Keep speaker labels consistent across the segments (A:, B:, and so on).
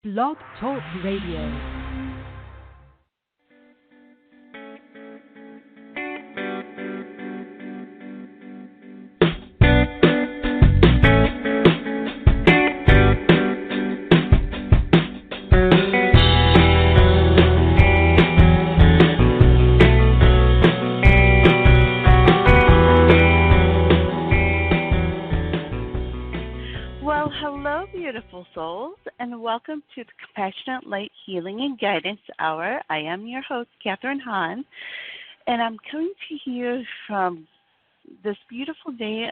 A: Blog Talk Radio.
B: Well, hello, beautiful souls, and welcome to the Compassionate Light Healing and Guidance Hour. I am your host, Catharine Hahn, and I'm coming to you from this beautiful day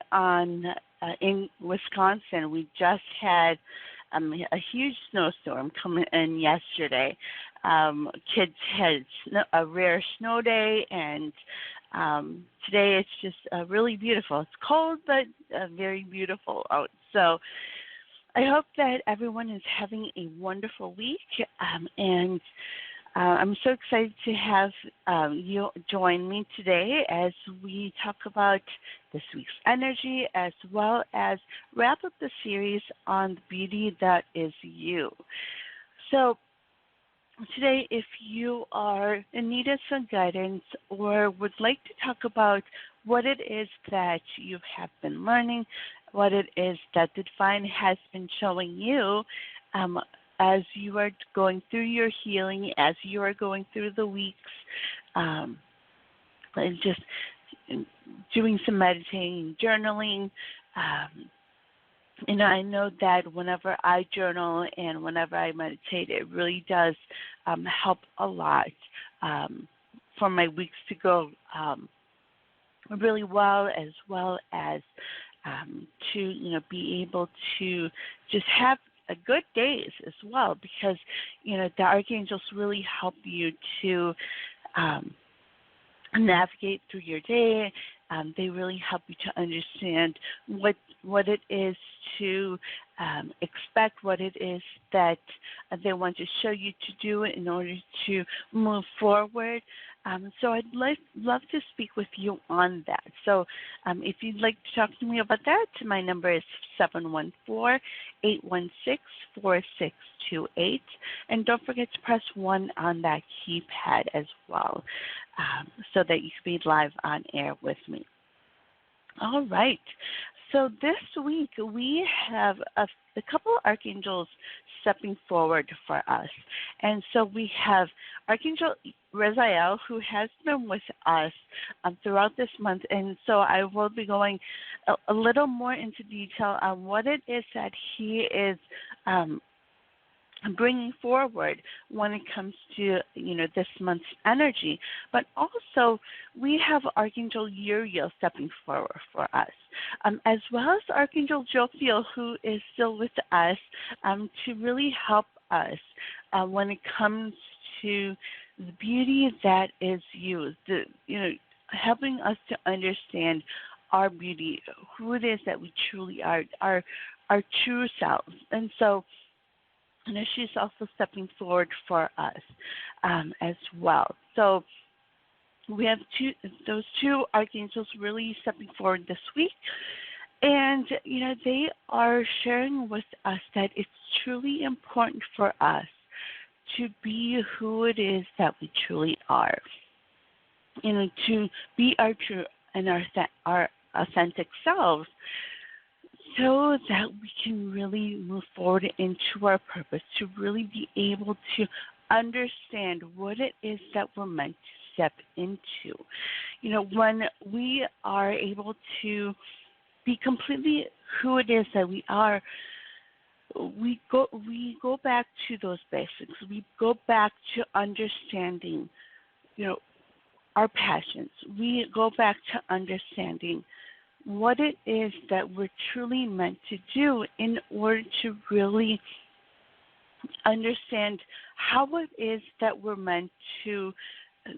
B: in Wisconsin. We just had a huge snowstorm coming in yesterday. Kids had a rare snow day, and today it's just really beautiful. It's cold, but very beautiful out. So I hope that everyone is having a wonderful week, and I'm so excited to have you join me today as we talk about this week's energy as well as wrap up the series on the beauty that is you. So today, if you are in need of some guidance or would like to talk about what it is that you have been learning, what it is that the Divine has been showing you as you are going through your healing, as you are going through the weeks, and just doing some meditating, journaling. I know that whenever I journal and whenever I meditate, it really does help a lot for my weeks to go really well as to be able to just have a good days as well, because the archangels really help you to navigate through your day. They really help you to understand what it is to expect, what it is that they want to show you to do in order to move forward. So I'd love to speak with you on that. So if you'd like to talk to me about that, my number is 714-816-4628. And don't forget to press 1 on that keypad as well, so that you can be live on air with me. All right. So this week we have a couple of archangels stepping forward for us. And so we have Archangel Raziel, who has been with us throughout this month. And so I will be going a little more into detail on what it is that he is bringing forward when it comes to this month's energy. But also we have Archangel Uriel stepping forward for us, as well as Archangel Jophiel, who is still with us to really help us when it comes to the beauty that is you, helping us to understand our beauty, who it is that we truly are, our true selves. And so she's also stepping forward for us as well. So we have those two archangels really stepping forward this week. And, they are sharing with us that it's truly important for us to be who it is that we truly are. To be our true and our authentic selves, so that we can really move forward into our purpose, to really be able to understand what it is that we're meant to step into. When we are able to be completely who it is that we are, we go back to those basics. We go back to understanding, our passions. We go back to understanding what it is that we're truly meant to do in order to really understand how it is that we're meant to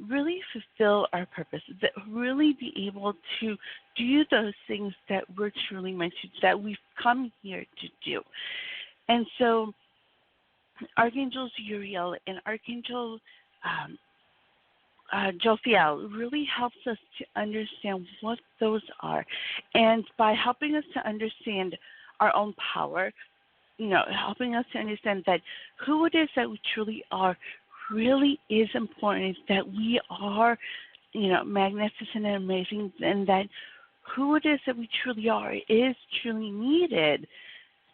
B: really fulfill our purpose, that really be able to do those things that we're truly meant to, that we've come here to do. And so Archangels Uriel and Archangel Jophiel really helps us to understand what those are. And by helping us to understand our own power, helping us to understand that who it is that we truly are really is important, that we are, magnificent and amazing, and that who it is that we truly are is truly needed.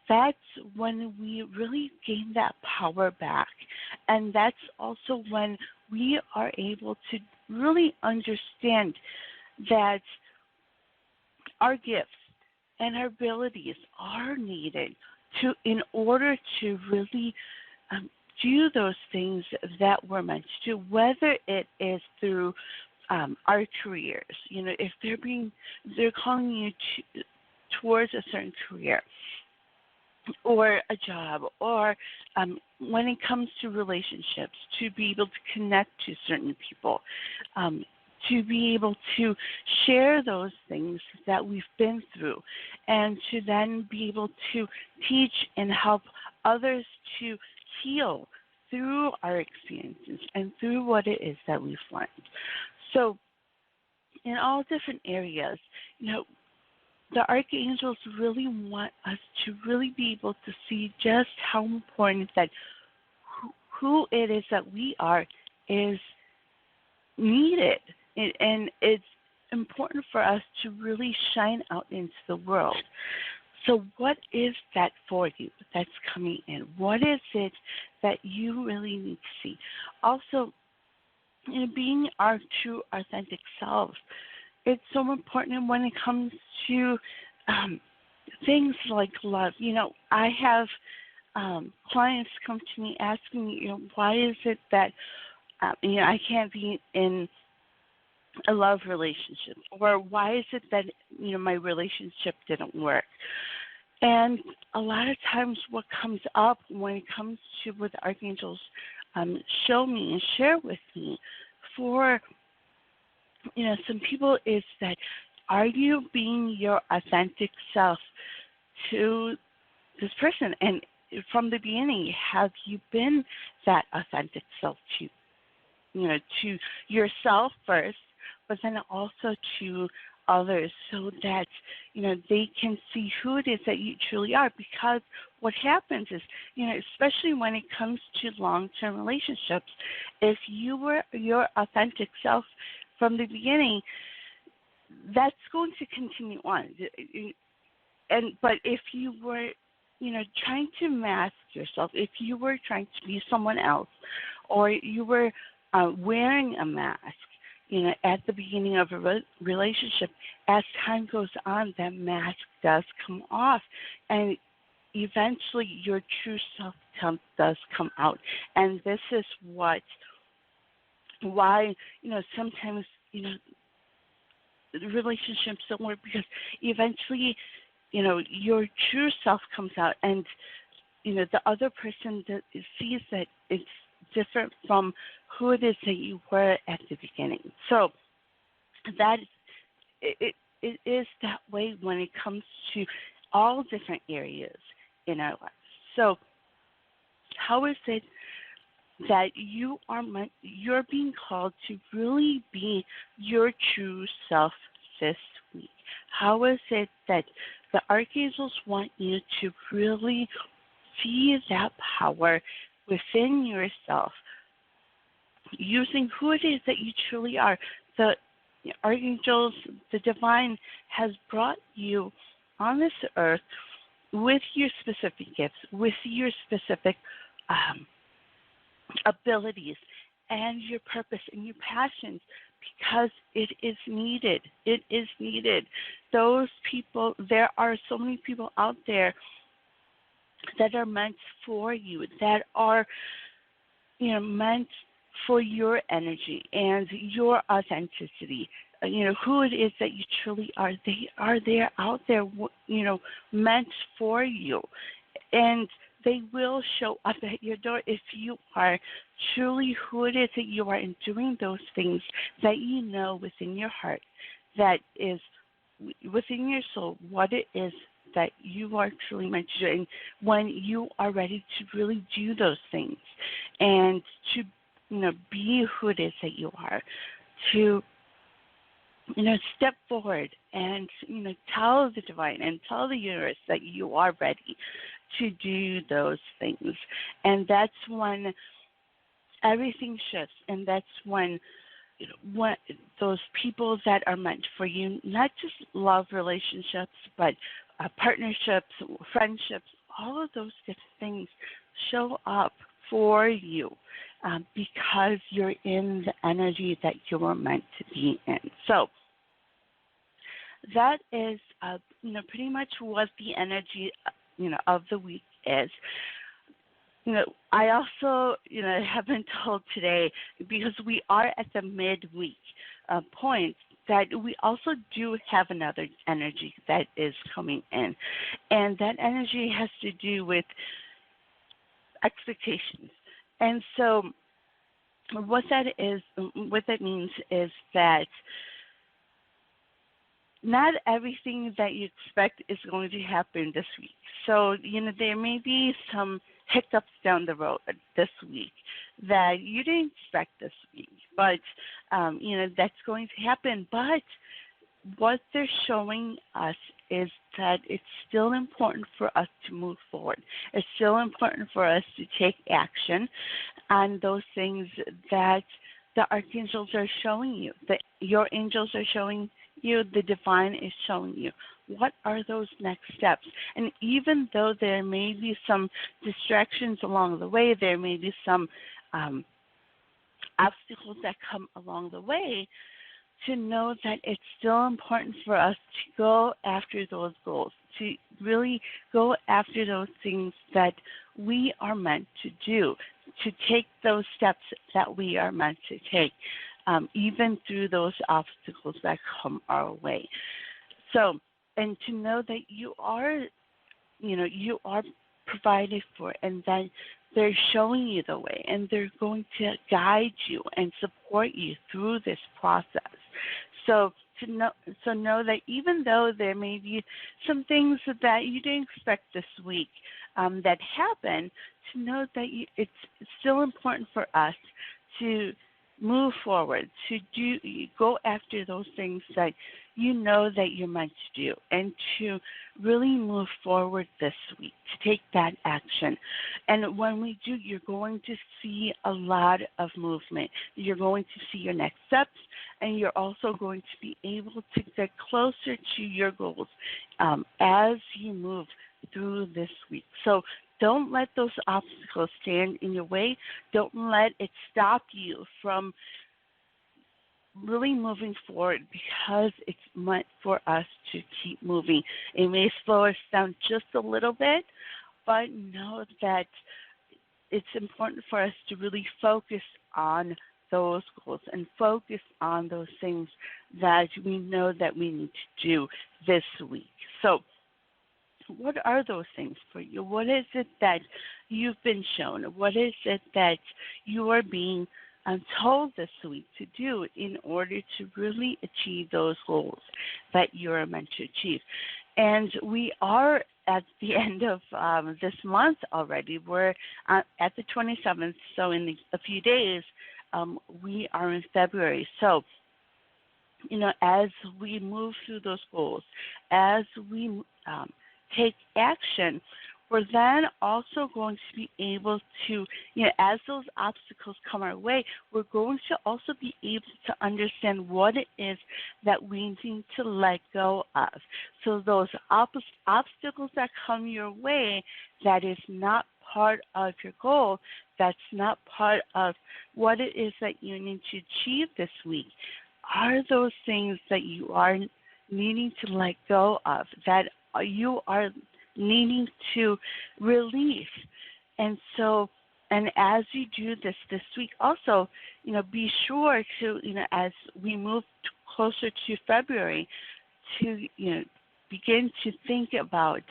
B: That's when we really gain that power back. And that's also when we are able to really understand that our gifts and our abilities are needed in order to really do those things that we're meant to do, whether it is through our careers. If they're calling you towards a certain career or a job, or when it comes to relationships, to be able to connect to certain people, to be able to share those things that we've been through, and to then be able to teach and help others to heal through our experiences and through what it is that we've learned. So in all different areas, the archangels really want us to really be able to see just how important that who it is that we are is needed. And it's important for us to really shine out into the world. So what is that for you that's coming in? What is it that you really need to see? Also, being our true, authentic selves, it's so important when it comes to things like love. I have clients come to me asking me, why is it that, I can't be in a love relationship, or why is it that, my relationship didn't work? And a lot of times what comes up when it comes to what the archangels show me and share with me for, some people is that, are you being your authentic self to this person? And from the beginning, have you been that authentic self to yourself first, but then also to others, so that they can see who it is that you truly are? Because what happens is, especially when it comes to long-term relationships, if you were your authentic self from the beginning, that's going to continue on. But if you were trying to mask yourself, if you were trying to be someone else, or you were wearing a mask, at the beginning of a relationship, as time goes on, that mask does come off, and eventually your true self does come out. And this is why sometimes relationships don't work, because eventually your true self comes out, and the other person sees that it's different from who it is that you were at the beginning. So that it is that way when it comes to all different areas in our lives. So how is it that you're being called to really be your true self this week? How is it that the archangels want you to really see that power within yourself, using who it is that you truly are? The archangels, the divine, has brought you on this earth with your specific gifts, with your specific abilities, and your purpose and your passions, because it is needed. It is needed. Those people, there are so many people out there that are meant for you, that are meant for your energy and your authenticity. Who it is that you truly are. They are there, out there, meant for you. And they will show up at your door if you are truly who it is that you are, and doing those things that you know within your heart, that is within your soul, what it is that you are truly meant to do. And when you are ready to really do those things, and to be who it is that you are, to step forward and tell the divine and tell the universe that you are ready to do those things. And that's when everything shifts, and that's when what those people that are meant for you, not just love relationships, but partnerships, friendships, all of those different things show up for you because you're in the energy that you're meant to be in. So that is, pretty much what the energy, of the week is. I also, have been told today, because we are at the midweek point, that we also do have another energy that is coming in. And that energy has to do with expectations. And so what that means is that not everything that you expect is going to happen this week. So, there may be some hiccups down the road this week that you didn't expect this week, but, that's going to happen. But what they're showing us is that it's still important for us to move forward. It's still important for us to take action on those things that the archangels are showing you, that your angels are showing you, the divine is showing you. What are those next steps? And even though there may be some distractions along the way, there may be some obstacles that come along the way, to know that it's still important for us to go after those goals, to really go after those things that we are meant to do, to take those steps that we are meant to take, even through those obstacles that come our way. So, and to know that you are provided for, and that they're showing you the way, and they're going to guide you and support you through this process. So know that even though there may be some things that you didn't expect this week that happen, to know that it's still important for us to move forward, to go after those things that that you're meant to do, and to really move forward this week, to take that action. And when we do, you're going to see a lot of movement. You're going to see your next steps, and you're also going to be able to get closer to your goals as you move through this week. So don't let those obstacles stand in your way. Don't let it stop you from really moving forward, because it's meant for us to keep moving. It may slow us down just a little bit, but know that it's important for us to really focus on those goals and focus on those things that we know that we need to do this week. So what are those things for you? What is it that you've been shown? What is it that you are being told this week to do in order to really achieve those goals that you're meant to achieve? And we are at the end of this month already. We're at the 27th, so in a few days, we are in February. So, as we move through those goals, as we take action, we're then also going to be able to, as those obstacles come our way, we're going to also be able to understand what it is that we need to let go of. So those obstacles that come your way, that is not part of your goal, that's not part of what it is that you need to achieve this week, are those things that you are needing to let go of, that you are needing to release. And so, and as you do this week also, be sure to, as we move closer to February, to, begin to think about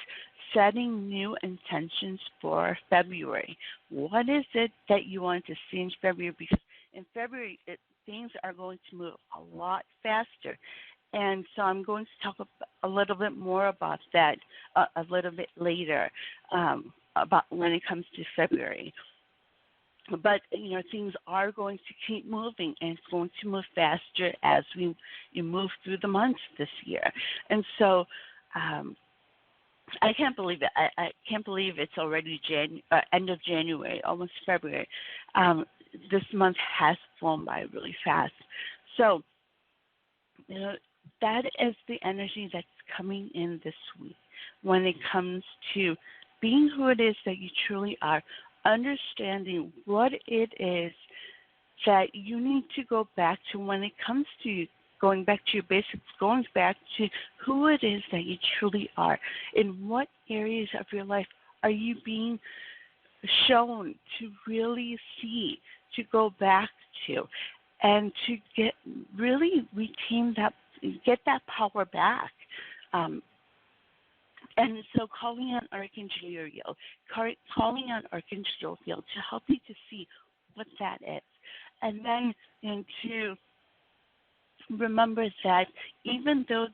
B: setting new intentions for February. What is it that you want to see in February? Because in February, things are going to move a lot faster. And so I'm going to talk a little bit more about that a little bit later, about when it comes to February. But, things are going to keep moving, and it's going to move faster as you move through the months this year. And so I can't believe it. I can't believe it's already end of January, almost February. This month has flown by really fast. So, you know, that is the energy that's coming in this week when it comes to being who it is that you truly are, understanding what it is that you need to go back to when it comes to going back to your basics, going back to who it is that you truly are. In what areas of your life are you being shown to really see, to go back to, and to get that power back. And so calling on Archangel Uriel, calling on Archangel Jophiel to help you to see what that is. And then to remember that even though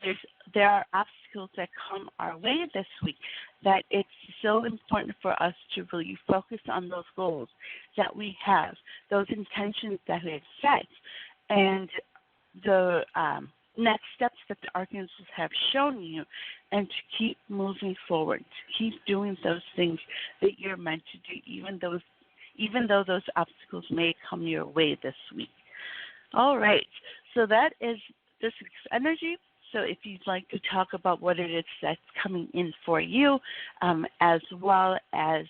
B: there are obstacles that come our way this week, that it's so important for us to really focus on those goals that we have, those intentions that we have set, and the next steps that the archangels have shown you, and to keep moving forward, to keep doing those things that you're meant to do, even though those obstacles may come your way this week. All right, so that is this week's energy. So if you'd like to talk about what it is that's coming in for you, as well as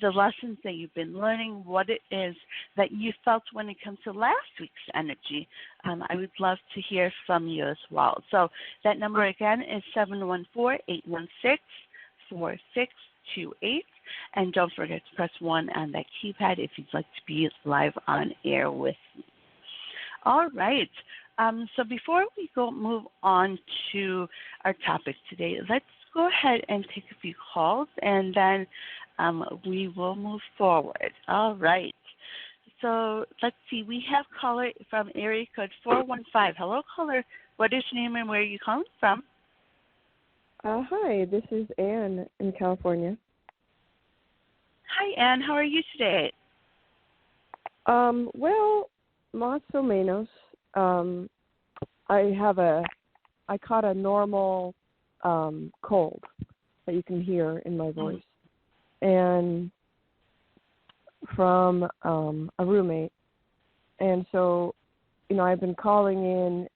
B: the lessons that you've been learning, what it is that you felt when it comes to last week's energy, I would love to hear from you as well. So that number again is 714-816-4628. And don't forget to press 1 on that keypad if you'd like to be live on air with me. All right. So before we move on to our topic today, let's go ahead and take a few calls, and then we will move forward. All right. So let's see. We have caller from area code 415. Hello, caller. What is your name and where are you calling from?
C: Hi, this is Anne in California.
B: Hi, Anne. How are you today?
C: Well, más o menos. I caught a normal cold that you can hear in my voice, and from a roommate. And so, I've been calling in,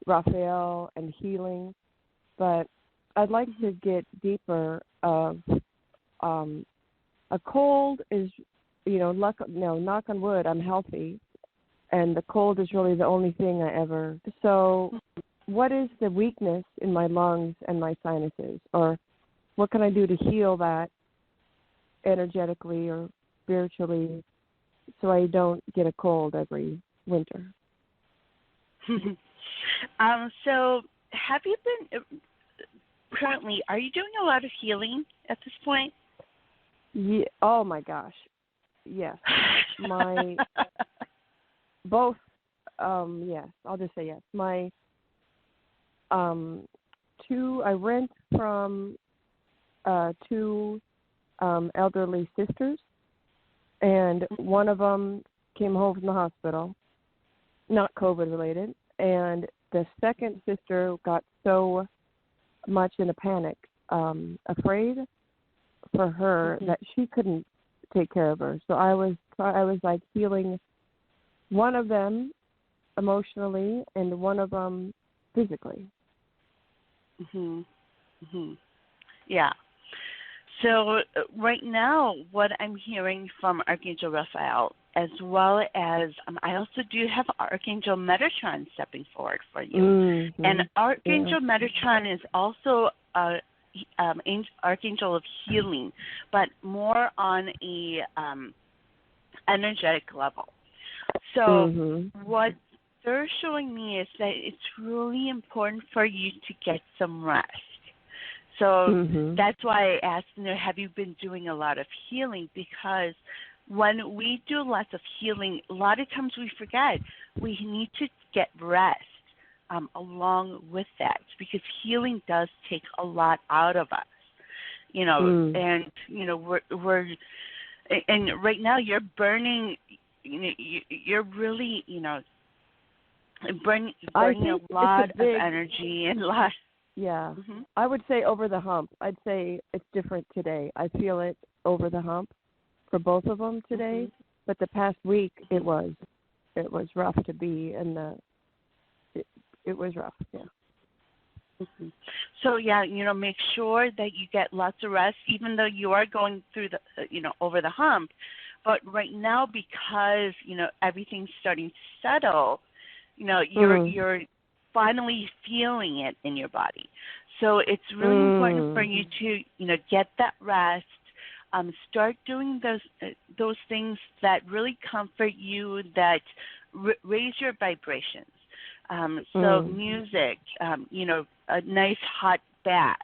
C: Raphael and healing, but I'd like to get deeper of a cold is, knock on wood, I'm healthy, and the cold is really the only thing I ever. So what is the weakness in my lungs and my sinuses, or what can I do to heal that energetically or spiritually so I don't get a cold every winter?
B: So have you been currently, are you doing a lot of healing at this point?
C: Yeah, oh my gosh, yes. My both, yes, I'll just say yes. My I rent from two elderly sisters, and one of them came home from the hospital, not COVID related, and the second sister got so much in a panic, afraid for her that she couldn't take care of her. So I was like healing one of them emotionally and one of them physically.
B: Yeah. So right now, what I'm hearing from Archangel Raphael, as well as I also do have Archangel Metatron stepping forward for you. And Archangel Metatron is also Archangel of healing, but more on a energetic level. So what they're showing me is that it's really important for you to get some rest. So that's why I asked, have you been doing a lot of healing? Because when we do lots of healing, a lot of times we forget we need to get rest along with that, because healing does take a lot out of us, and we're and right now you're burning, you're really burning a lot of energy and
C: Yeah.
B: Mm-hmm.
C: I would say over the hump. I'd say it's different today. I feel it over the hump for both of them today.
B: Mm-hmm.
C: But the past week it was rough to be in the it was rough. Yeah.
B: Mm-hmm. So yeah, make sure that you get lots of rest, even though you are going through the, over the hump. But right now, because everything's starting to settle, you're finally feeling it in your body. So it's really important for you to get that rest. Start doing those things that really comfort you, that raise your vibrations. So music, a nice hot bath,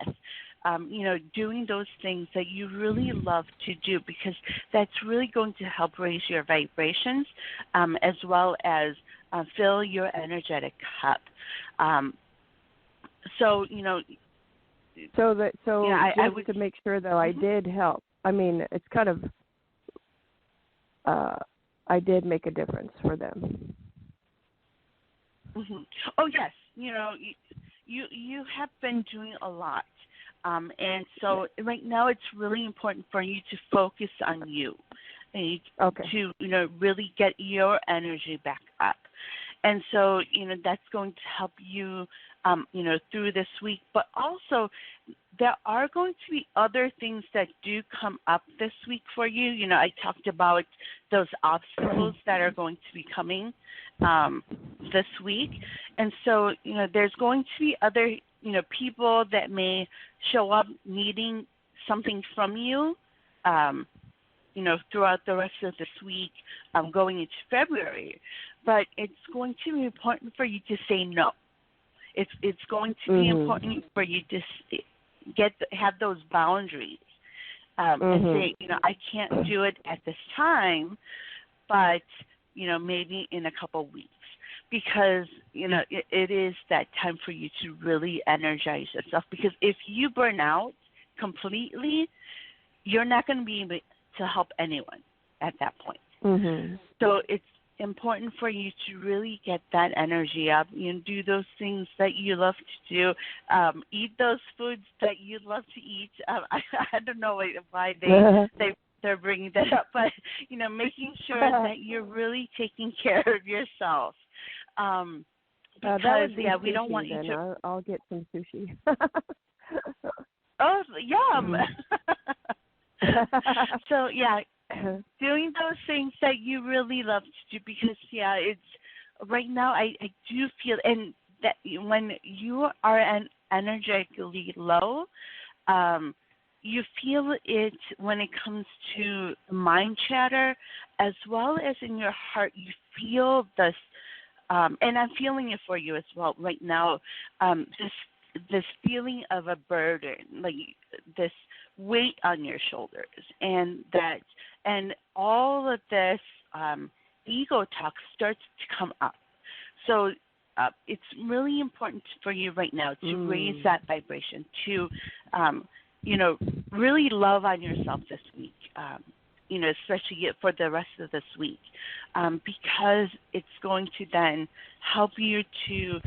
B: doing those things that you really love to do, because that's really going to help raise your vibrations, as well as fill your energetic cup. So I would,
C: to make sure that I did help. I mean, it's kind of I did make a difference for them.
B: Mm-hmm. Oh yes, you have been doing a lot, and so right now it's really important for you to focus on you, and to really get your energy back up, and so that's going to help you, through this week. But also, there are going to be other things that do come up this week for you. I talked about those obstacles that are going to be coming this week. And so, there's going to be other, people that may show up needing something from you, throughout the rest of this week, going into February. But it's going to be important for you to say no. It's going to be important for you to have those boundaries, and say, I can't do it at this time, but maybe in a couple weeks, because it is that time for you to really energize yourself. Because if you burn out completely, you're not going to be able to help anyone at that point. So it's important for you to really get that energy up. Do those things that you love to do. Eat those foods that you love to eat. I don't know why they're bringing that up, but making sure that you're really taking care of yourself. Because we don't want you to.
C: I'll get some sushi.
B: Oh, yum! So doing those things that you really love to do, because it's right now I do feel, and that when you are energetically low, you feel it when it comes to mind chatter, as well as in your heart. You feel this, and I'm feeling it for you as well right now. This feeling of a burden, like this weight on your shoulders, and all of this ego talk starts to come up. So it's really important for you right now to raise that vibration, to really love on yourself this week, especially for the rest of this week, because it's going to then help you to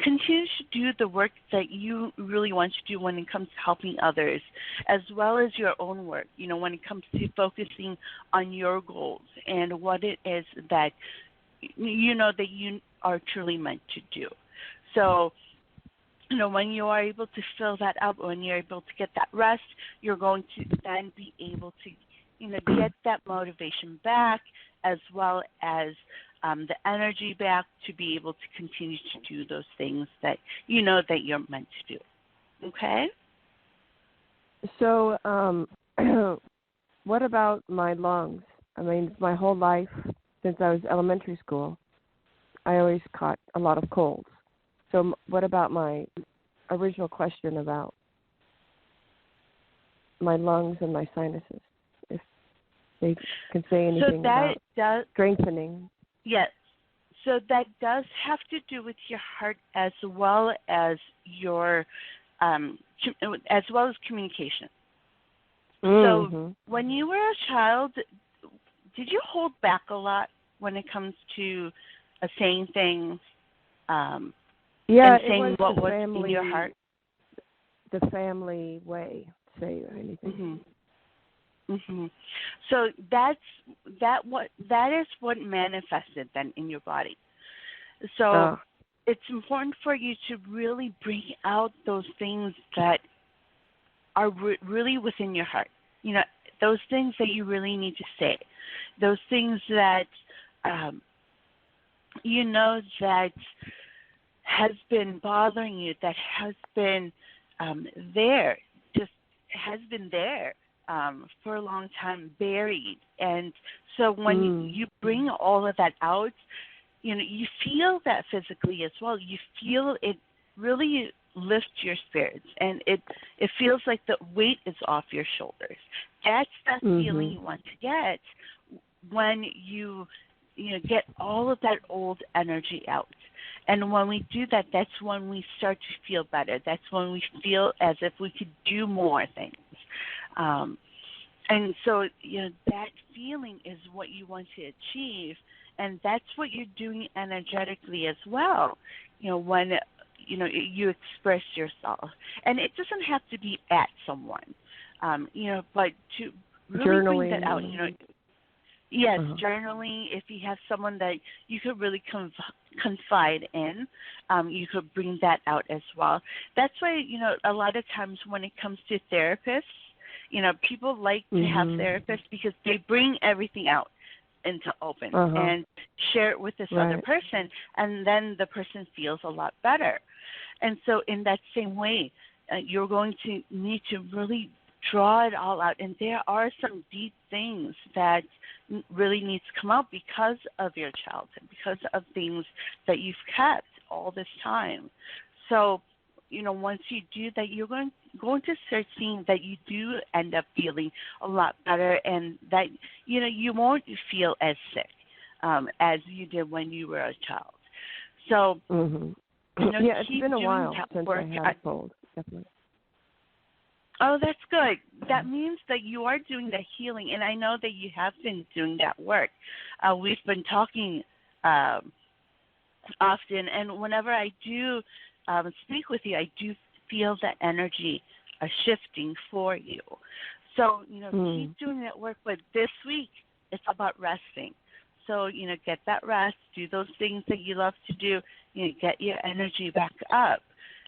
B: continue to do the work that you really want to do when it comes to helping others, as well as your own work, when it comes to focusing on your goals and what it is that that you are truly meant to do. So, when you are able to fill that up, when you're able to get that rest, you're going to then be able to, get that motivation back, as well as the energy back to be able to continue to do those things that that you're meant to do. Okay?
C: So, what about my lungs? I mean, my whole life, since I was elementary school, I always caught a lot of colds. So what about my original question about my lungs and my sinuses? If they can say anything about strengthening.
B: Yes. So that does have to do with your heart, as well as your communication. So when you were a child, did you hold back a lot when it comes to saying things?
C: Yeah,
B: and
C: it
B: saying
C: was
B: what
C: the
B: was in your
C: family,
B: heart.
C: the family way, say or anything.
B: So that is what manifested then in your body. So
C: Oh.
B: it's important for you to really bring out those things that are really within your heart. Those things that you really need to say. Those things that that has been bothering you, that has been there, just has been there for a long time, buried. And so when you bring all of that out, you feel that physically as well. You feel it really lift your spirits, and it feels like the weight is off your shoulders. That's that feeling you want to get when you get all of that old energy out. And when we do that, that's when we start to feel better. That's when we feel as if we could do more things. And so, that feeling is what you want to achieve, and that's what you're doing energetically as well. When you express yourself, and it doesn't have to be at someone, but to really
C: journaling.
B: bring that out. Yes, journaling. If you have someone that you could really confide in, you could bring that out as well. That's why, a lot of times when it comes to therapists, people like to have therapists because they bring everything out into open and share it with this other person, and then the person feels a lot better. And so in that same way, you're going to need to really draw it all out. And there are some deep things that really need to come out because of your childhood, because of things that you've kept all this time. So, once you do that, you're going to start seeing that you do end up feeling a lot better, and that, you won't feel as sick as you did when you were a child. So,
C: yeah, it's been a while since
B: work.
C: I had cold, definitely.
B: Oh, that's good. That means that you are doing the healing, and I know that you have been doing that work. We've been talking often, and whenever I do speak with you, I do feel that energy shifting for you. So, keep doing that work, but this week it's about resting. So, get that rest, do those things that you love to do, get your energy back up,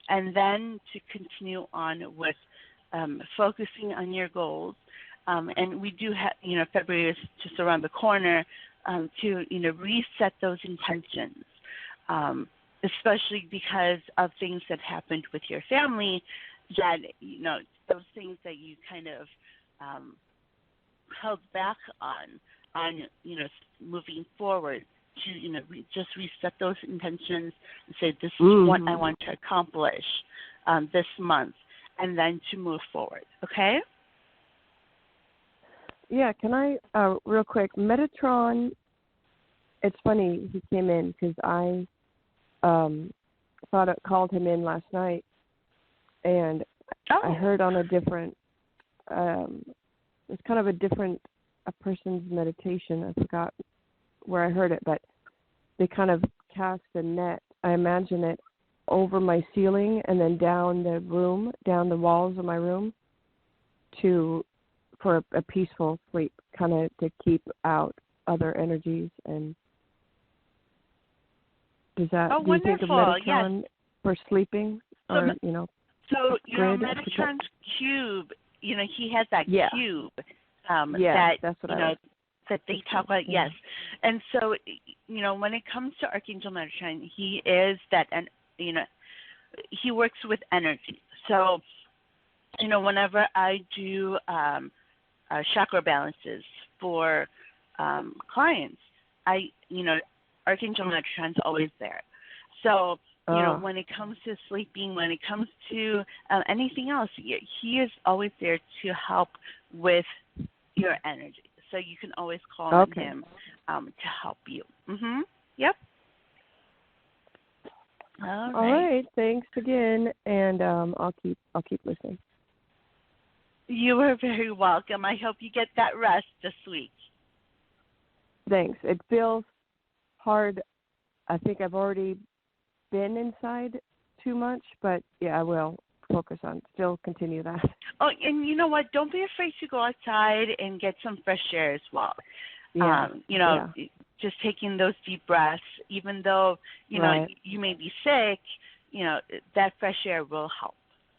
B: and then to continue on with focusing on your goals. And we do have, February is just around the corner to, reset those intentions, especially because of things that happened with your family that, those things that you kind of held back on, moving forward to, just reset those intentions and say, this is what I want to accomplish this month, and then to move forward. Okay?
C: Yeah, can I, real quick, Metatron, it's funny he came in because I called him in last night, and I heard on a different, it's kind of a person's meditation. I forgot where I heard it, but they kind of cast a net, I imagine it, over my ceiling and then down the room, down the walls of my room for a peaceful sleep, kind of to keep out other energies. And do you think of Metatron for sleeping? Or,
B: So, Metatron's cube, he has that cube
C: that's what I
B: that they talk about, yes. And so, when it comes to Archangel Metatron, he is that, and he works with energy. So, whenever I do chakra balances for clients, Archangel Metatron's always there. So, when it comes to sleeping, when it comes to anything else, he is always there to help with your energy. So you can always call on him to help you. Yep. All
C: right. Thanks again, and I'll keep listening.
B: You are very welcome. I hope you get that rest this week.
C: Thanks. It feels hard. I think I've already been inside too much, but yeah, I will focus on still continue that.
B: Oh, and you know what? Don't be afraid to go outside and get some fresh air as well.
C: Yeah.
B: Just taking those deep breaths, even though,
C: Right.
B: you may be sick, that fresh air will help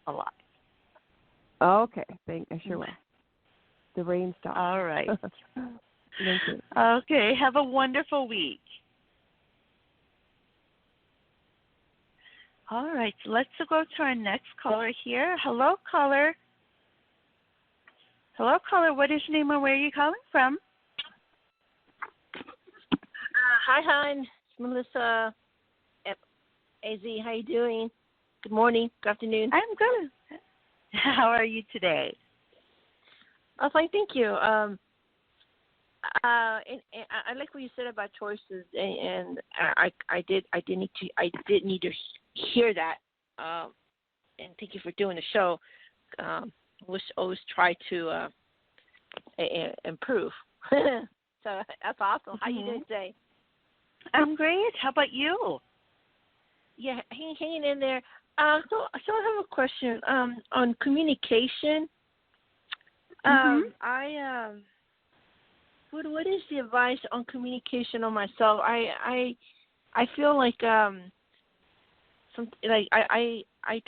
B: a lot.
C: Okay. I sure will. The rain stops.
B: All right.
C: Thank you.
B: Okay. Have a wonderful week. All right. Let's go to our next caller here. Hello, caller. Hello, caller. What is your name and where are you calling from?
D: Hi, hon. It's Melissa at AZ. How you doing? Good morning. Good afternoon.
B: I'm good. How are you today?
D: Oh, fine. Thank you. And I like what you said about choices, and I did need to hear that. And thank you for doing the show. Always try to improve. So that's awesome. How you doing today?
B: I'm great. How about you?
D: Yeah, hanging in there. So I have a question on communication. What is the advice on communication on myself? I feel like I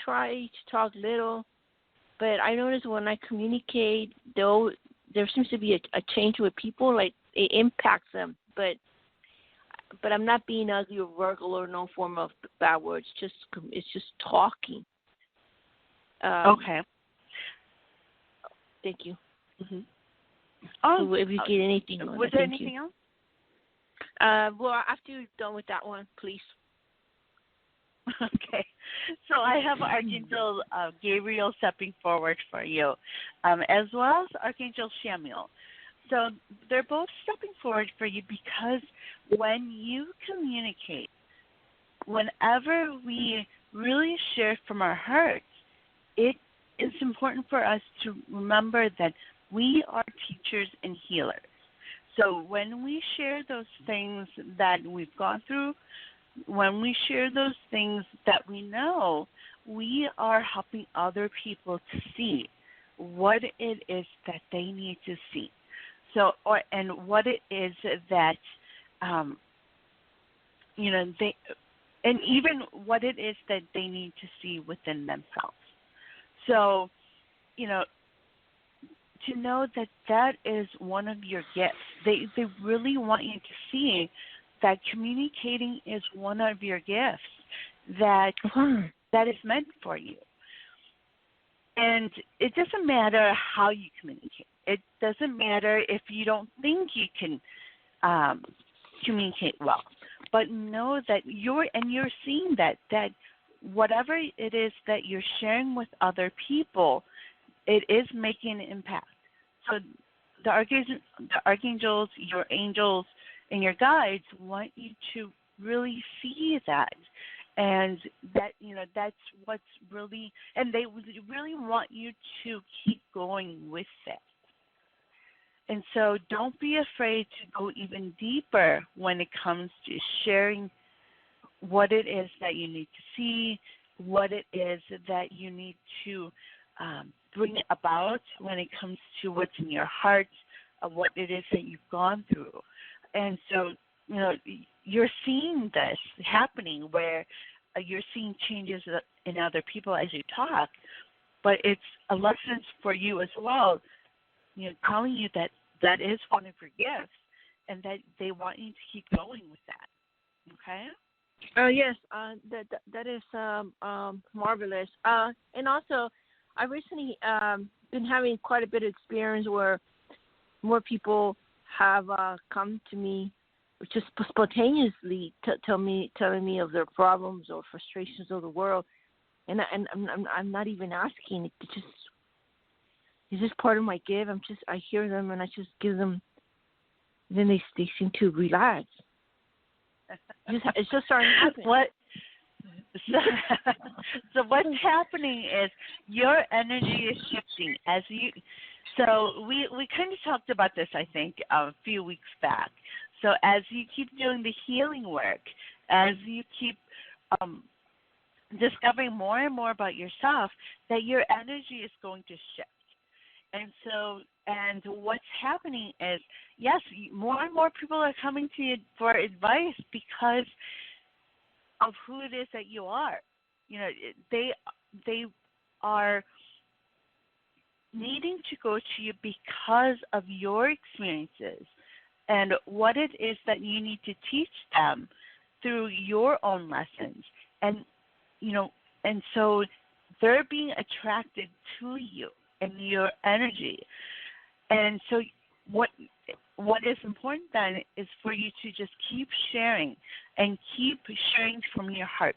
D: try to talk little, but I notice when I communicate, though, there seems to be a change with people. Like it impacts them, but I'm not being ugly or vulgar or no form of bad words. It's just talking.
B: Okay.
D: Thank you.
B: Mm-hmm.
D: So if you get anything on
B: was
D: it,
B: there
D: thank
B: anything
D: you.
B: else?
D: Well, after you're done with that one, please.
B: Okay. So I have Archangel Gabriel stepping forward for you, as well as Archangel Samuel. So they're both stepping forward for you because when you communicate, whenever we really share from our hearts, it is important for us to remember that we are teachers and healers. So when we share those things that we've gone through, when we share those things that we know, we are helping other people to see what it is that they need to see. So, and what it is that, they, and even what it is that they need to see within themselves. So, to know that that is one of your gifts. They really want you to see that communicating is one of your gifts that is meant for you. And it doesn't matter how you communicate. It doesn't matter if you don't think you can communicate well. But know that you're seeing that whatever it is that you're sharing with other people, it is making an impact. So the archangels, your angels, and your guides want you to really see that. And that, that's what's really, and they really want you to keep going with it. And so don't be afraid to go even deeper when it comes to sharing what it is that you need to see, what it is that you need to bring about when it comes to what's in your heart, what it is that you've gone through. And so, you're seeing this happening where you're seeing changes in other people as you talk, but it's a lesson for you as well, telling you that that is one of your gifts and that they want you to keep going with that. Okay?
D: Yes, that is marvelous. And also, I recently been having quite a bit of experience where more people have come to me just spontaneously telling me of their problems or frustrations of the world, and I'm not even asking. It just is just part of my gift. I hear them and I just give them. Then they seem to relax. It's just starting to happen.
B: So what's happening is your energy is shifting as you. So we kind of talked about this, I think, a few weeks back. So as you keep doing the healing work, as you keep discovering more and more about yourself, that your energy is going to shift. And so, and what's happening is, yes, more and more people are coming to you for advice because of who it is that you are. You know, they are needing to go to you because of your experiences and what it is that you need to teach them through your own lessons. And, you know, and so they're being attracted to you and your energy. And so what is important then is for you to just keep sharing and keep sharing from your heart.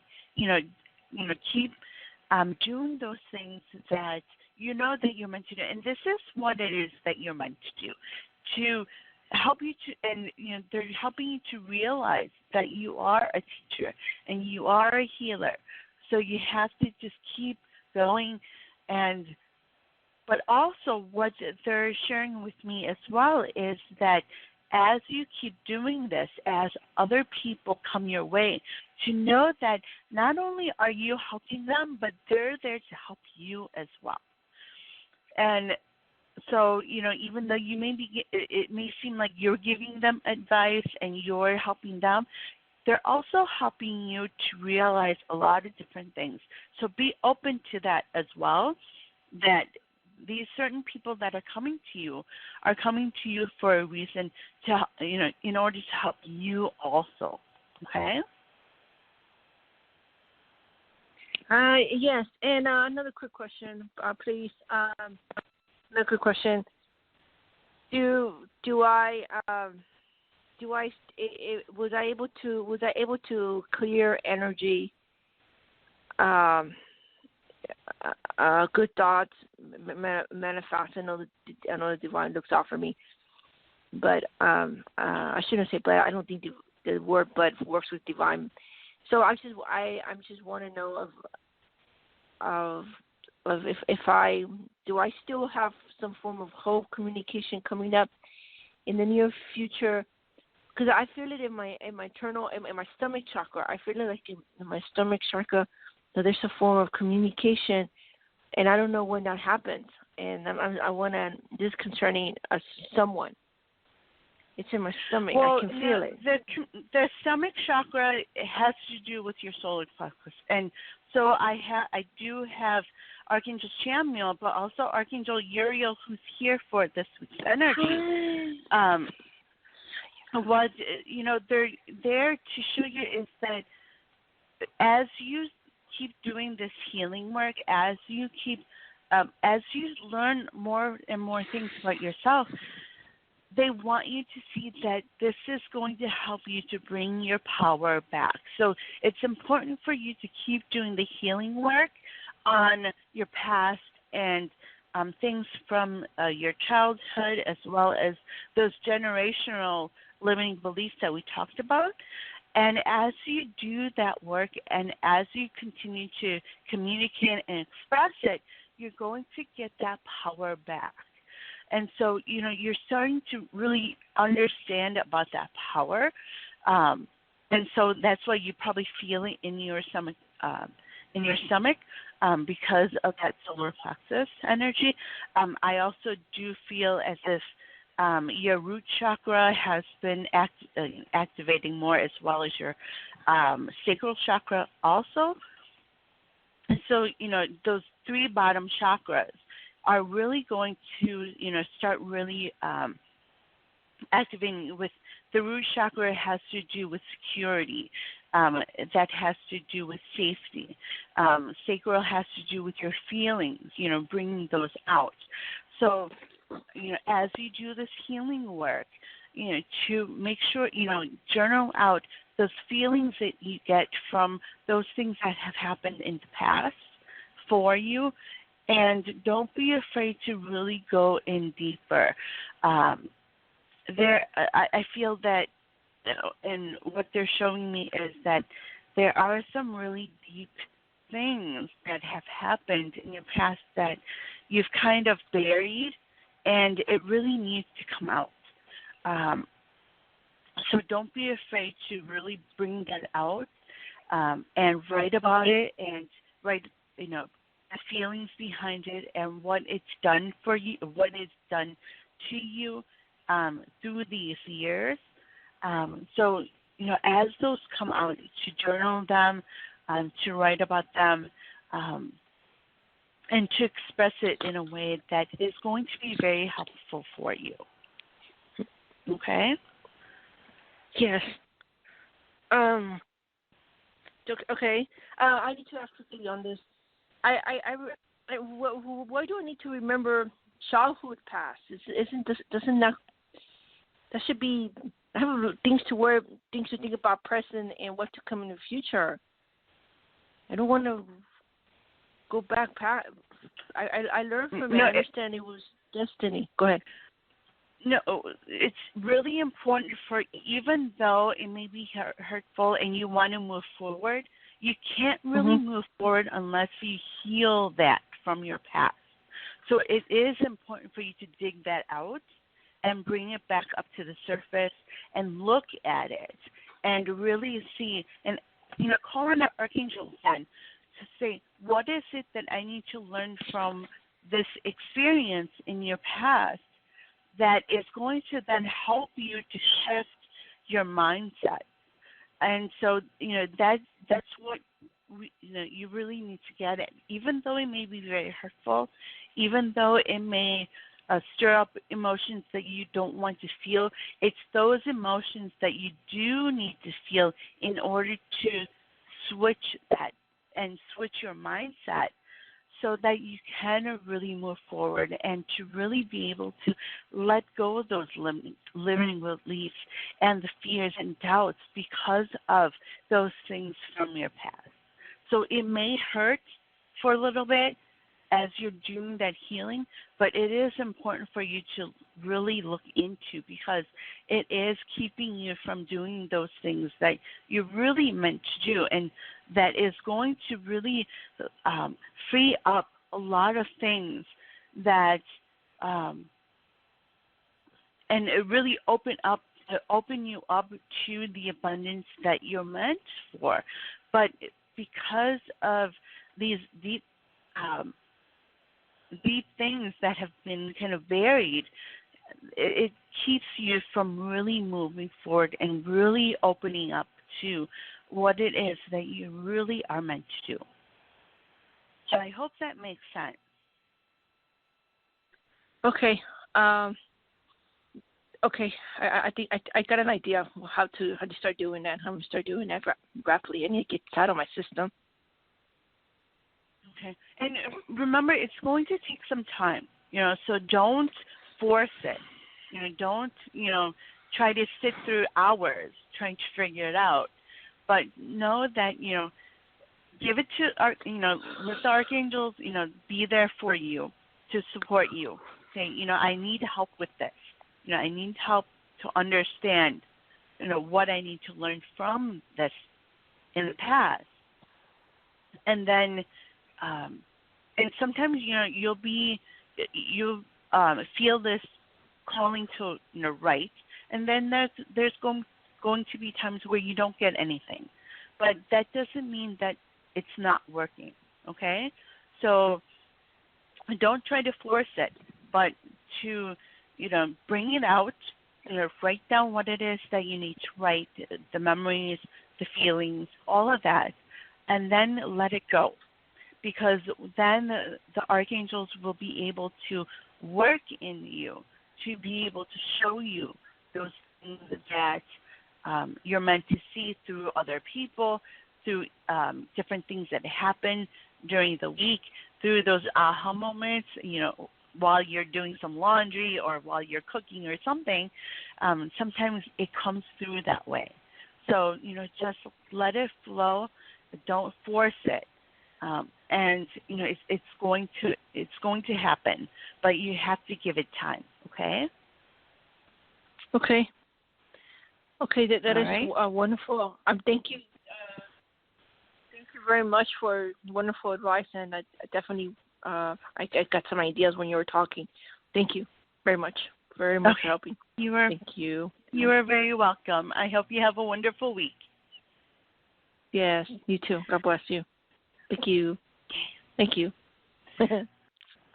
B: Keep doing those things that you know that you're meant to do. And this is what it is that you're meant to do, to help you to, and they're helping you to realize that you are a teacher and you are a healer. So you have to just keep going. And but also what they're sharing with me as well is that as you keep doing this, as other people come your way, to know that not only are you helping them, but they're there to help you as well. And so, even though it may seem like you're giving them advice and you're helping them, they're also helping you to realize a lot of different things. So be open to that as well, that these certain people that are coming to you are coming to you for a reason, to in order to help you also. Okay?
D: Yes, and another quick question, please. Another quick question. Was I able to clear energy, good thoughts, manifest? I know the divine looks out for me, but I shouldn't say but. I don't think the word but works with divine. So I just want to know of if I still have some form of hope, communication coming up in the near future, because I feel it in my stomach chakra. I feel it like in my stomach chakra that there's a form of communication, and I don't know when that happens. And I want to, this is concerning someone. It's in my stomach.
B: Well,
D: I can feel it.
B: The stomach chakra has to do with your solar plexus, and so I do have Archangel Chamuel, but also Archangel Uriel, who's here for this week's energy. They're there to show you is that as you keep doing this healing work, as you learn more and more things about yourself, they want you to see that this is going to help you to bring your power back. So it's important for you to keep doing the healing work on your past and things from your childhood, as well as those generational limiting beliefs that we talked about. And as you do that work and as you continue to communicate and express it, you're going to get that power back. And so, you're starting to really understand about that power. And so that's why you probably feel it in your stomach, because of that solar plexus energy. I also do feel as if your root chakra has been activating more, as well as your sacral chakra also. And so, those three bottom chakras are really going to, start really activating. With the root chakra, has to do with security. That has to do with safety. Sacral has to do with your feelings, bringing those out. So, as you do this healing work, to make sure, journal out those feelings that you get from those things that have happened in the past for you. And don't be afraid to really go in deeper. I feel that, and what they're showing me is that there are some really deep things that have happened in your past that you've kind of buried, and it really needs to come out. So don't be afraid to really bring that out. and write about it and write, the feelings behind it and what it's done for you, what it's done to you through these years. So, as those come out, to journal them, to write about them, and to express it in a way that is going to be very helpful for you. Okay?
D: Yes. Okay. I need to ask quickly on this. Why do I need to remember childhood past? Doesn't that should be? I have things to think about present and what to come in the future. I don't want to go back past. I learned from it. I understand it was destiny. Go ahead.
B: No, it's really important for, even though it may be hurtful and you want to move forward, you can't really move forward unless you heal that from your past. So it is important for you to dig that out and bring it back up to the surface and look at it and really see, and call on the Archangel then to say, what is it that I need to learn from this experience in your past that is going to then help you to shift your mindset. And so, that's what you really need to get at. Even though it may be very hurtful, even though it may stir up emotions that you don't want to feel, it's those emotions that you do need to feel in order to switch that and switch your mindset, so that you can really move forward and to really be able to let go of those limiting beliefs and the fears and doubts because of those things from your past. So it may hurt for a little bit as you're doing that healing, but it is important for you to really look into, because it is keeping you from doing those things that you're really meant to do, and that is going to really free up a lot of things that and it really open you up to the abundance that you're meant for. But because of these deep things that have been kind of buried, it keeps you from really moving forward and really opening up to what it is that you really are meant to do. So I hope that makes sense.
D: Okay. Okay. I think I got an idea of how to start doing that. I'm gonna start doing that rapidly. I need to get it out of my system.
B: Okay. And remember, it's going to take some time, so don't force it. Don't, try to sit through hours trying to figure it out. But know that, give it to, let the archangels, be there for you, to support you. Say, I need help with this. I need help to understand, what I need to learn from this in the past. And then, and sometimes, you'll feel this calling to, write, and then there's going to be times where you don't get anything. But that doesn't mean that it's not working, okay? So don't try to force it, but to, bring it out, write down what it is that you need to write, the memories, the feelings, all of that, and then let it go. Because then the archangels will be able to work in you to be able to show you those things that you're meant to see through other people, through different things that happen during the week, through those aha moments, while you're doing some laundry or while you're cooking or something. Sometimes it comes through that way. So, just let it flow. Don't force it. And it's going to happen, but you have to give it time. Okay.
D: Okay. That is
B: right.
D: Wonderful. Thank you. Thank you very much for wonderful advice, and I definitely I got some ideas when you were talking. Thank you very much for helping.
B: Thank you. You are very welcome. I hope you have a wonderful week.
D: Yes, you too. God bless you. Thank you. Thank you.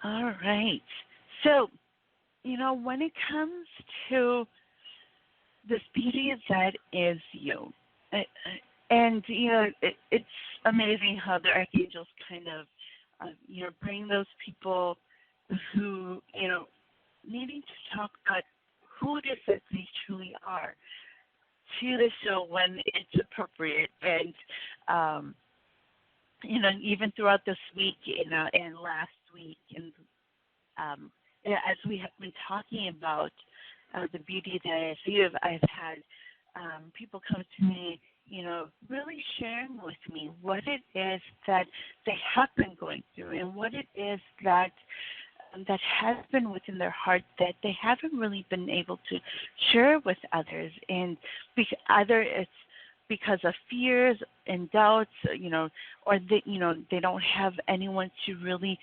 B: All right. So, when it comes to this beauty that is you, and, it's amazing how the archangels kind of, bring those people who, needing to talk about who it is that they truly are to the show when it's appropriate. And, even throughout this week, and last week, and as we have been talking about the beauty that is you, I've had people come to me, really sharing with me what it is that they have been going through and what it is that has been within their heart that they haven't really been able to share with others, and either it's because of fears and doubts, or they don't have anyone to really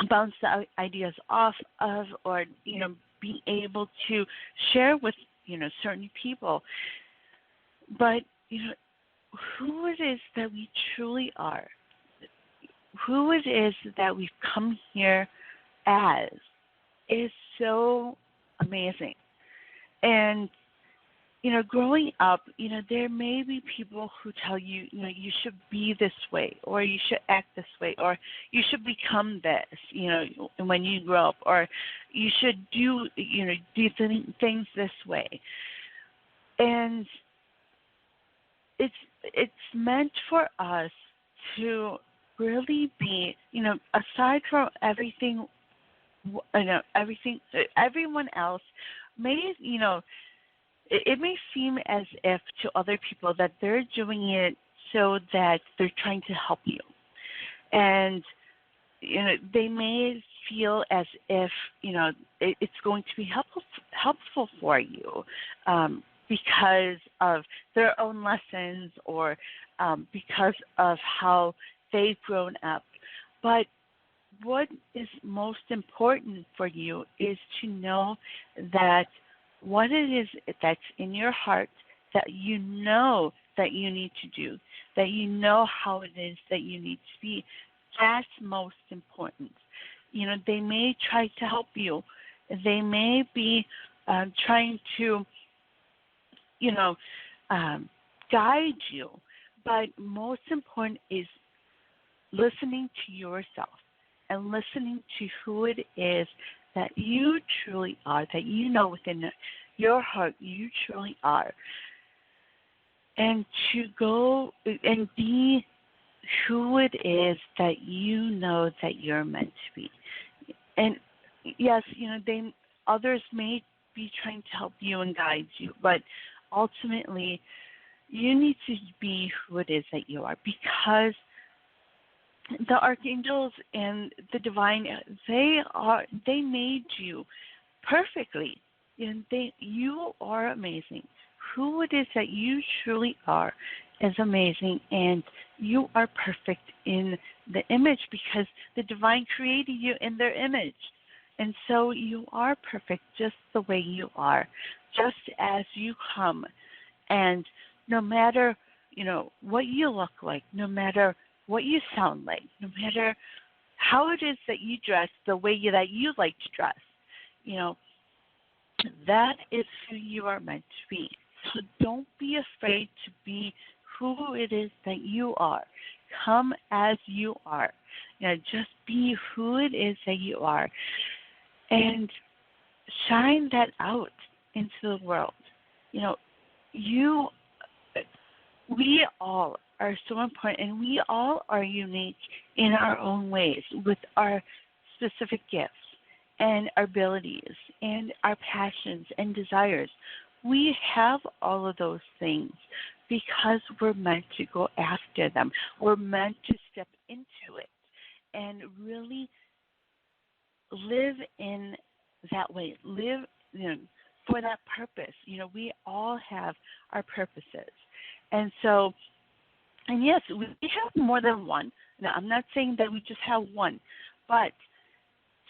B: bounce the ideas off of, or be able to share with certain people. But who it is that we truly are, who it is that we've come here as, is so amazing. And growing up, there may be people who tell you, you should be this way, or you should act this way, or you should become this, when you grow up, or you should do things this way. And it's meant for us to really be, aside from everything, everyone else may, it may seem as if to other people that they're doing it so that they're trying to help you. And, they may feel as if, it's going to be helpful for you because of their own lessons, or because of how they've grown up. But what is most important for you is to know that what it is that's in your heart that you know that you need to do, that you know how it is that you need to be, that's most important. They may try to help you. They may be trying to, guide you. But most important is listening to yourself and listening to who it is that you truly are, that you know within your heart you truly are, and to go and be who it is that you know that you're meant to be. And yes, others may be trying to help you and guide you, but ultimately you need to be who it is that you are, because the archangels and the divine, they made you perfectly. You are amazing. Who it is that you truly are is amazing, and you are perfect in the image, because the divine created you in their image. And so you are perfect just the way you are, just as you come. And no matter, what you look like, no matter what you sound like, no matter how it is that you dress, the way that you like to dress, that is who you are meant to be. So don't be afraid to be who it is that you are. Come as you are. Just be who it is that you are, and shine that out into the world. We all are so important, and we all are unique in our own ways with our specific gifts and our abilities and our passions and desires. We have all of those things because we're meant to go after them. We're meant to step into it and really live in that way, live for that purpose. We all have our purposes. And so, and yes, we have more than one. Now, I'm not saying that we just have one, but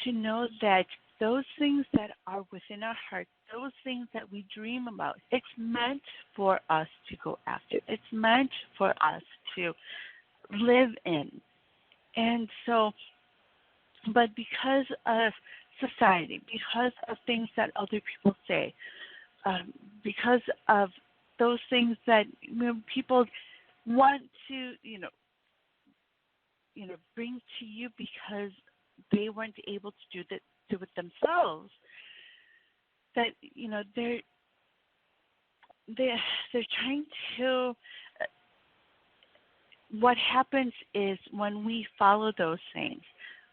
B: to know that those things that are within our heart, those things that we dream about, it's meant for us to go after. It's meant for us to live in. And so, but because of society, because of things that other people say, because of those things that people want to, bring to you because they weren't able to do it themselves. That they're trying to. What happens is when we follow those things,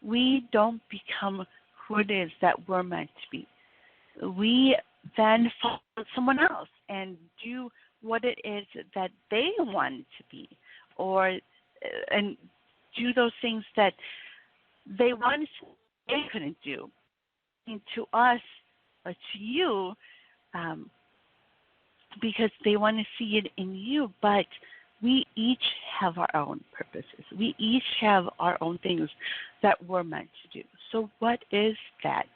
B: we don't become who it is that we're meant to be. We then follow someone else and do what it is that they want to be, and do those things that they wanted they couldn't do. And to us, or to you, because they want to see it in you, but we each have our own purposes. We each have our own things that we're meant to do. So what is that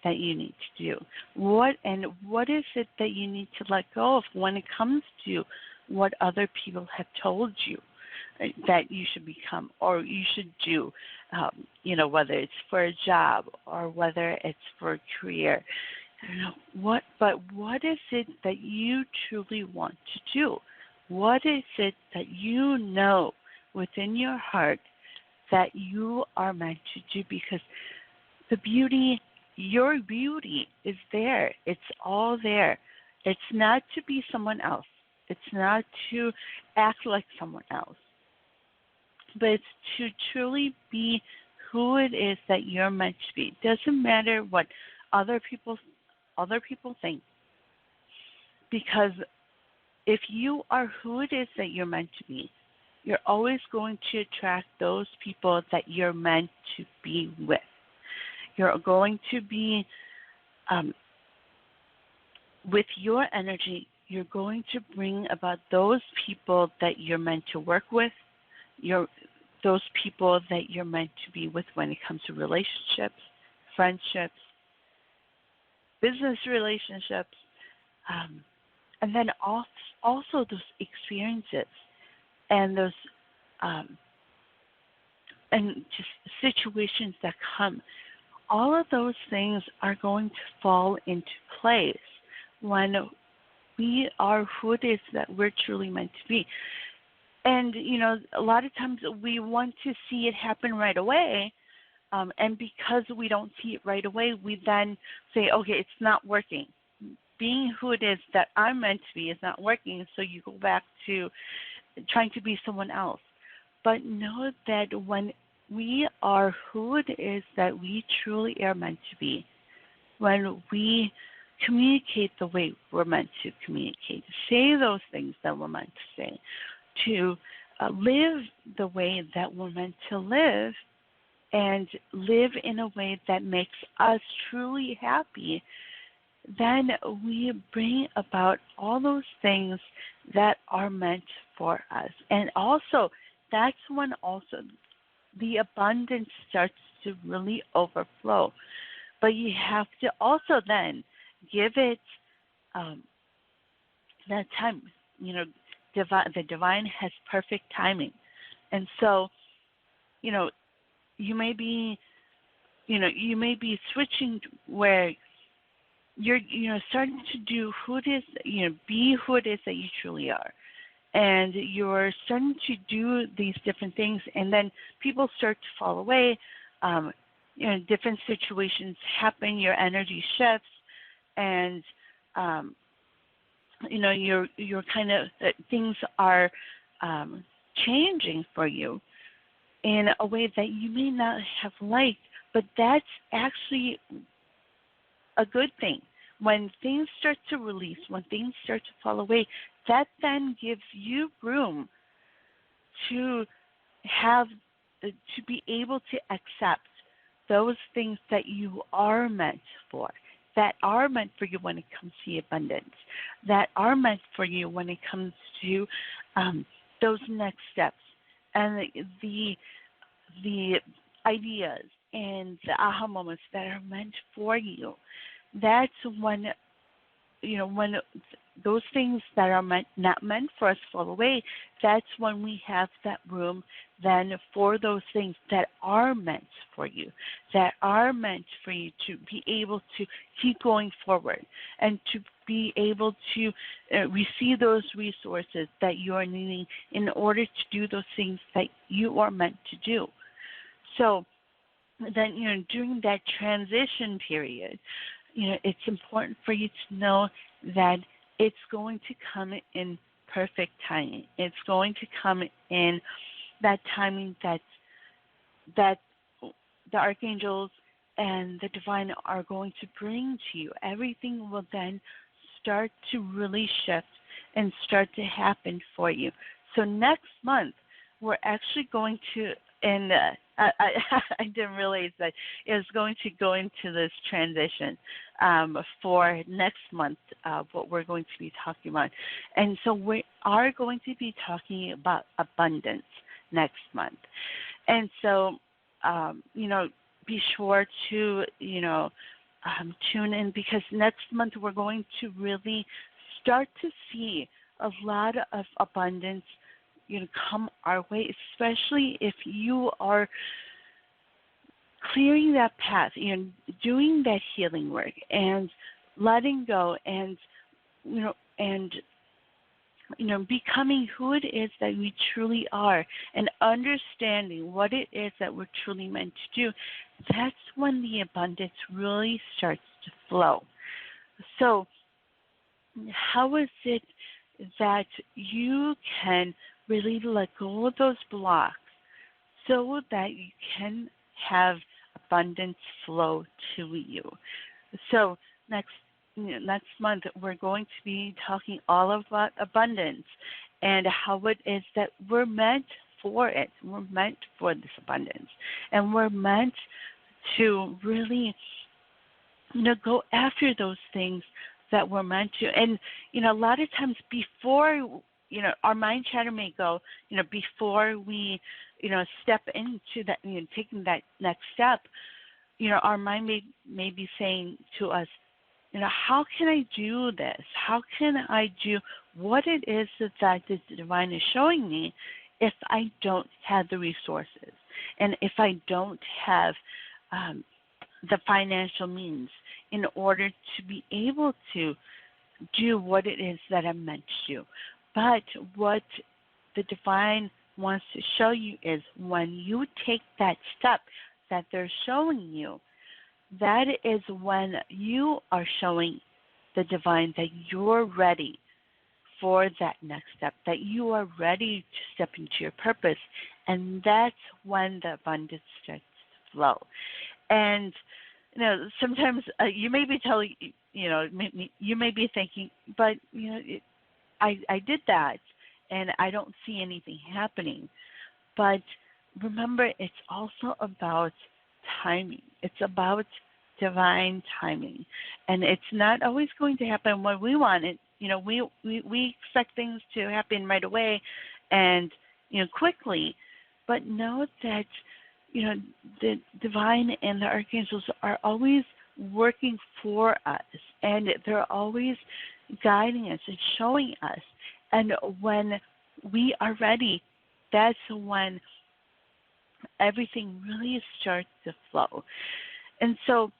B: you need to do? What is it that you need to let go of when it comes to what other people have told you that you should become or you should do, whether it's for a job or whether it's for a career. What is it that you truly want to do? What is it that you know within your heart that you are meant to do? Because your beauty is there. It's all there. It's not to be someone else. It's not to act like someone else. But it's to truly be who it is that you're meant to be. It doesn't matter what other people think. Because if you are who it is that you're meant to be, you're always going to attract those people that you're meant to be with. You're going to be, with your energy, you're going to bring about those people that you're meant to work with, those people that you're meant to be with when it comes to relationships, friendships, business relationships, and then also those experiences and those and just situations that come. All of those things are going to fall into place when we are who it is that we're truly meant to be. And, a lot of times we want to see it happen right away. And because we don't see it right away, we then say, okay, it's not working. Being who it is that I'm meant to be is not working, so you go back to trying to be someone else. But know that when we are who it is that we truly are meant to be, when we communicate the way we're meant to communicate, say those things that we're meant to say, to live the way that we're meant to live, and live in a way that makes us truly happy, then we bring about all those things that are meant for us. And also, that's when also the abundance starts to really overflow. But you have to also then give it that time. The divine has perfect timing. And so, you may be switching where you're starting to do who it is, be who it is that you truly are. And you're starting to do these different things, and then people start to fall away. Different situations happen, your energy shifts, and you're kind of things are changing for you in a way that you may not have liked, but that's actually a good thing. When things start to release, when things start to fall away, that then gives you room to be able to accept those things that you are meant for, that are meant for you when it comes to abundance, that are meant for you when it comes to those next steps, and the ideas and the aha moments that are meant for you, that's when, when those things that are not meant for us fall away, that's when we have that room then for those things that are meant for you, that are meant for you to be able to keep going forward and to be able to receive those resources that you are needing in order to do those things that you are meant to do. So then, during that transition period, it's important for you to know that it's going to come in perfect timing. It's going to come in that timing that the archangels and the divine are going to bring to you. Everything will then start to really shift and start to happen for you. So next month, we're actually going to, and I didn't realize that it was going to go into this transition for next month, what we're going to be talking about. And so we are going to be talking about abundance next month. And so, be sure to, tune in, because next month we're going to really start to see a lot of abundance come our way, especially if you are clearing that path, doing that healing work and letting go and becoming who it is that we truly are and understanding what it is that we're truly meant to do. That's when the abundance really starts to flow. So how is it that you can really let go of those blocks so that you can have abundance flow to you? So next month we're going to be talking all about abundance and how it is that we're meant for it. We're meant for this abundance, and we're meant to really go after those things that we're meant to. And a lot of times before our mind chatter may go, before we, step into that, taking that next step, our mind may be saying to us, how can I do this? How can I do what it is that the divine is showing me if I don't have the resources and if I don't have the financial means in order to be able to do what it is that I'm meant to do? But what the divine wants to show you is when you take that step that they're showing you, that is when you are showing the divine that you're ready for that next step, that you are ready to step into your purpose. And that's when the abundance starts to flow. And, sometimes you may be telling, you may be thinking, but, I did that and I don't see anything happening. But remember, it's also about timing. It's about divine timing. And it's not always going to happen when we want it. We expect things to happen right away and, quickly. But know that, the divine and the archangels are always working for us, and they're always guiding us and showing us. And when we are ready, that's when everything really starts to flow. And so,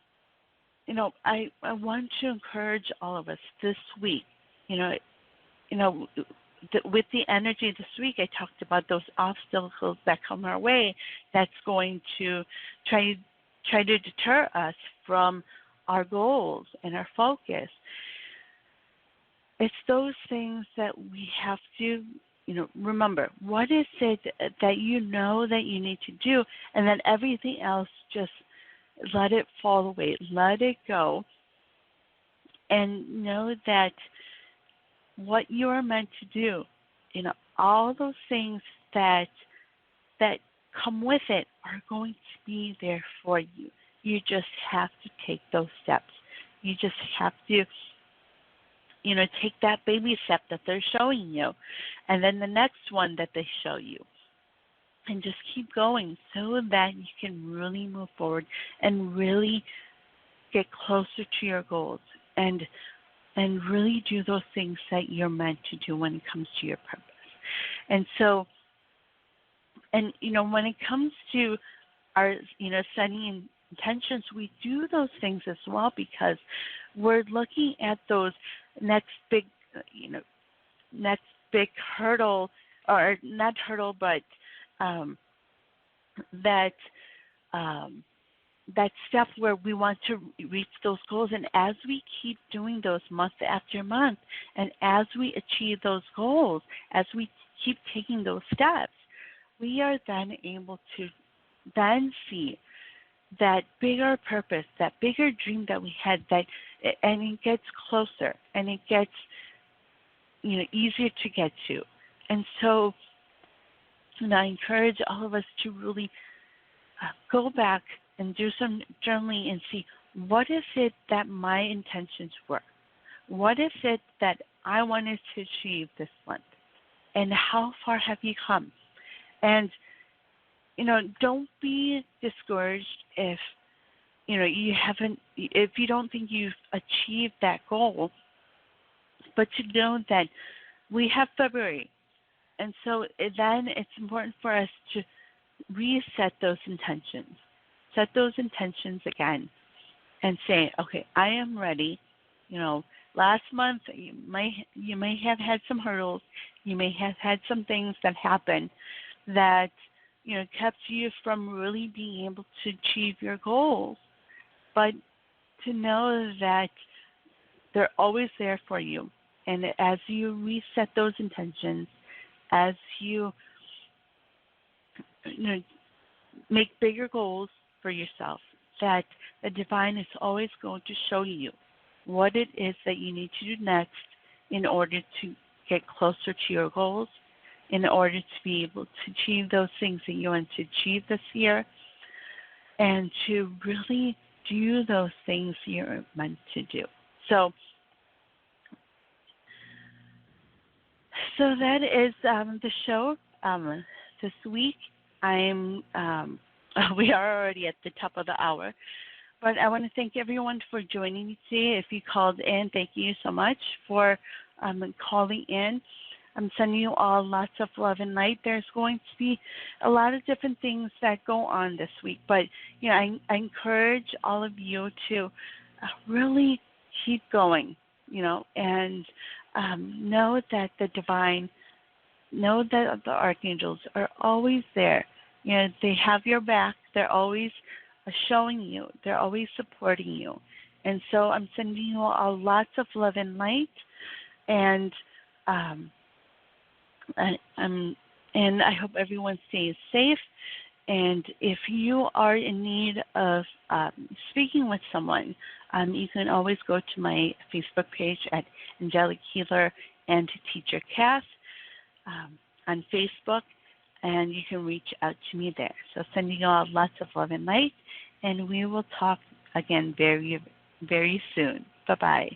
B: I want to encourage all of us this week, with the energy this week, I talked about those obstacles that come our way that's going to try to deter us from our goals and our focus. It's those things that we have to, remember. What is it that you know that you need to do? And then everything else, just let it fall away. Let it go. And know that what you are meant to do, all those things that come with it are going to be there for you. You just have to take those steps. You just have to, take that baby step that they're showing you, and then the next one that they show you. and just keep going so that you can really move forward and really get closer to your goals and really do those things that you're meant to do when it comes to your purpose. And so, and when it comes to our setting intentions, we do those things as well because we're looking at those next big hurdle, or not hurdle, but that step where we want to reach those goals. And as we keep doing those month after month, and as we achieve those goals, as we keep taking those steps, we are then able to then see that bigger purpose, that bigger dream that we had, and it gets closer and it gets easier to get to. And so I encourage all of us to really go back and do some journaling and see, what is it that my intentions were? What is it that I wanted to achieve this month? And how far have you come? And don't be discouraged if if you don't think you've achieved that goal, but to know that we have February. And so then it's important for us to reset those intentions, set those intentions again, and say, okay, I am ready. Last month you may have had some hurdles, you may have had some things that happened that kept you from really being able to achieve your goals, but to know that they're always there for you. And as you reset those intentions, as you make bigger goals for yourself, that the divine is always going to show you what it is that you need to do next in order to get closer to your goals, in order to be able to achieve those things that you want to achieve this year, and to really do those things you're meant to do. So that is the show this week. We are already at the top of the hour, but I want to thank everyone for joining me today. If you called in, thank you so much for calling in. I'm sending you all lots of love and light. There's going to be a lot of different things that go on this week, but I encourage all of you to really keep going, and know that the divine, know that the archangels are always there. They have your back. They're always showing you. They're always supporting you. And so I'm sending you all lots of love and light, and I hope everyone stays safe. And if you are in need of speaking with someone, you can always go to my Facebook page at Angelic Healer and Teacher Cass on Facebook, and you can reach out to me there. So sending you all lots of love and light, and we will talk again very, very soon. Bye-bye.